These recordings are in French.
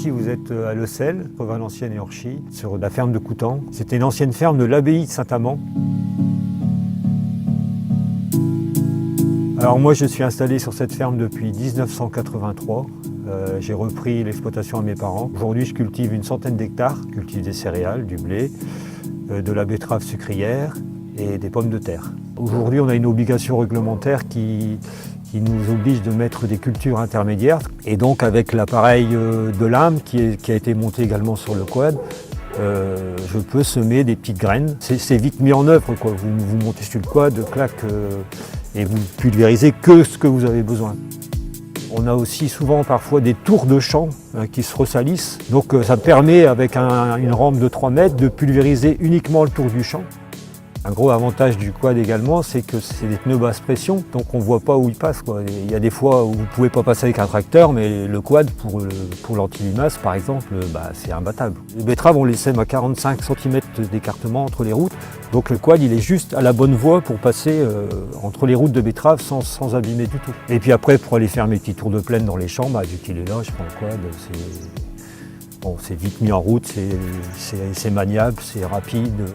ici vous êtes à Le Cel, entre Valenciennes et Orchy, sur la ferme de Coutan. C'était une ancienne ferme de l'abbaye de Saint-Amand. Alors moi je suis installé sur cette ferme depuis 1983. J'ai repris l'exploitation à mes parents. Aujourd'hui je cultive une centaine d'hectares, je cultive des céréales, du blé, de la betterave sucrière et des pommes de terre. Aujourd'hui on a une obligation réglementaire qui nous oblige de mettre des cultures intermédiaires. Et donc avec l'appareil de lame qui a été monté également sur le quad, je peux semer des petites graines. C'est vite mis en œuvre, quoi. Vous montez sur le quad, clac, et vous pulvérisez que ce que vous avez besoin. On a aussi souvent parfois des tours de champ qui se ressalissent. Donc ça permet avec une rampe de 3 mètres de pulvériser uniquement le tour du champ. Un gros avantage du quad également, c'est que c'est des pneus basse pression, donc on ne voit pas où ils passent, quoi. Il y a des fois où vous ne pouvez pas passer avec un tracteur, mais le quad, pour l'anti-limace par exemple, c'est imbattable. Les betteraves, on les sème à 45 cm d'écartement entre les routes, donc le quad il est juste à la bonne voie pour passer entre les routes de betteraves sans abîmer du tout. Et puis après, pour aller faire mes petits tours de plaine dans les champs, vu qu'il est là, je prends le quad. C'est vite mis en route, c'est maniable, c'est rapide.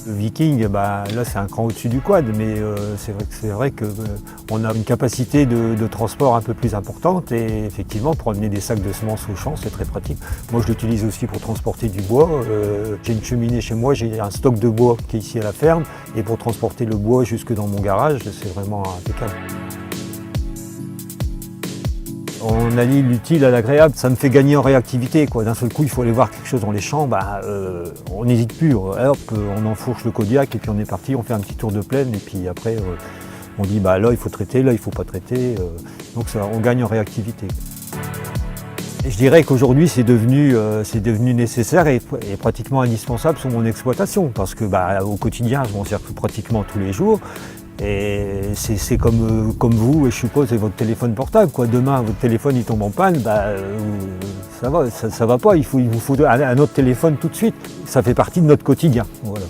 Le Viking, là c'est un cran au-dessus du quad, mais c'est vrai qu'on a une capacité de transport un peu plus importante et effectivement pour amener des sacs de semences au champ c'est très pratique. Moi je l'utilise aussi pour transporter du bois. J'ai une cheminée chez moi, j'ai un stock de bois qui est ici à la ferme et pour transporter le bois jusque dans mon garage c'est vraiment impeccable. On allie l'utile à l'agréable, ça me fait gagner en réactivité, quoi. D'un seul coup, il faut aller voir quelque chose dans les champs, on n'hésite plus. Hop, on enfourche le Kodiak et puis on est parti, on fait un petit tour de plaine et puis après on dit là il faut traiter, là il ne faut pas traiter. Donc ça, on gagne en réactivité. Et je dirais qu'aujourd'hui c'est devenu nécessaire et pratiquement indispensable sur mon exploitation parce que au quotidien je m'en sers pratiquement tous les jours. Et c'est comme vous, et je suppose, c'est votre téléphone portable, quoi. Demain, votre téléphone il tombe en panne, ça va pas. Il vous faut un autre téléphone tout de suite. Ça fait partie de notre quotidien. Voilà.